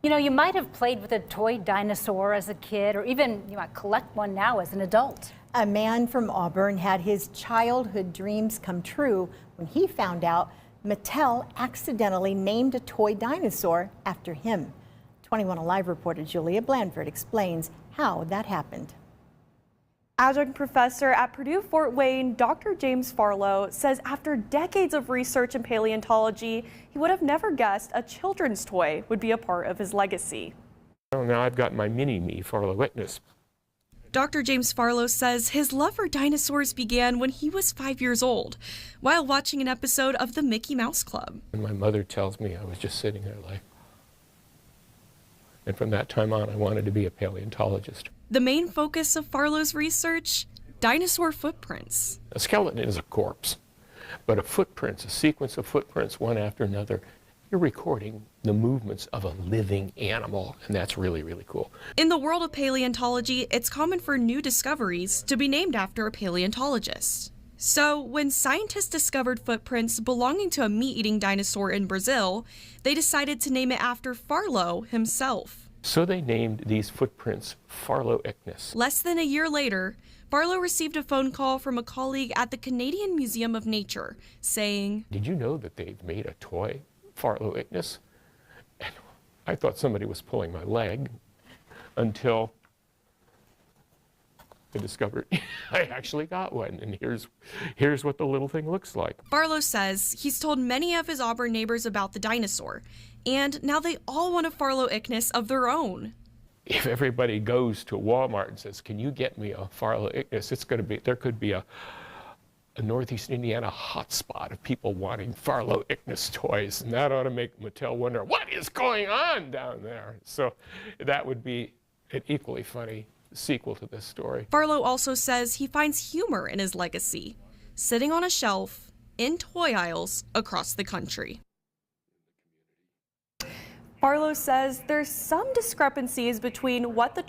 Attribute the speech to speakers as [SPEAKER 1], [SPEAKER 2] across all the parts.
[SPEAKER 1] You know, you might have played with a toy dinosaur as a kid, or even you might collect one now as an adult.
[SPEAKER 2] A man from Auburn had his childhood dreams come true when he found out Mattel accidentally named a toy dinosaur after him. 21 Alive reporter Julia Blandford explains how that happened.
[SPEAKER 3] Adjunct professor at Purdue Fort Wayne, Dr. James Farlow, says after decades of research in paleontology, he would have never guessed a children's toy would be a part of his legacy.
[SPEAKER 4] Well, now I've got my mini-me Farlow-witness.
[SPEAKER 5] Dr. James Farlow says his love for dinosaurs began when he was 5 years old, while watching an episode of the Mickey Mouse Club.
[SPEAKER 4] And my mother tells me I was just sitting there like, and from that time on I wanted to be a paleontologist.
[SPEAKER 5] The main focus of Farlow's research, dinosaur footprints.
[SPEAKER 4] A skeleton is a corpse, but a footprint's a sequence of footprints one after another. You're recording the movements of a living animal, and that's really, really cool.
[SPEAKER 5] In the world of paleontology, it's common for new discoveries to be named after a paleontologist. So when scientists discovered footprints belonging to a meat-eating dinosaur in Brazil, they decided to name it after Farlow himself.
[SPEAKER 4] So they named these footprints Farlow-ichthys.
[SPEAKER 5] Less than a year later, Farlow received a phone call from a colleague at the Canadian Museum of Nature saying,
[SPEAKER 4] "Did you know that they've made a toy Farlow-ichthys?" And I thought somebody was pulling my leg until I discovered I actually got one, and here's what the little thing looks like.
[SPEAKER 5] Farlow says he's told many of his Auburn neighbors about the dinosaur, and now they all want a Farlow-ichthys of their own.
[SPEAKER 4] If everybody goes to Walmart and says, "Can you get me a Farlow-ichthys?" there could be a Northeast Indiana hotspot of people wanting Farlow-ichthys toys, and that ought to make Mattel wonder what is going on down there. So that would be an equally funny sequel to this story.
[SPEAKER 5] Farlow also says he finds humor in his legacy, sitting on a shelf in toy aisles across the country.
[SPEAKER 3] Farlow says there's some discrepancies between the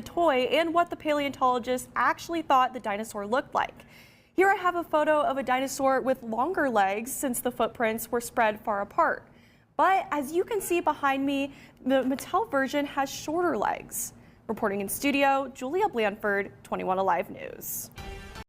[SPEAKER 3] toy and what the paleontologists actually thought the dinosaur looked like. Here I have a photo of a dinosaur with longer legs since the footprints were spread far apart. But as you can see behind me, the Mattel version has shorter legs. Reporting in studio, Julia Blandford, 21 Alive News.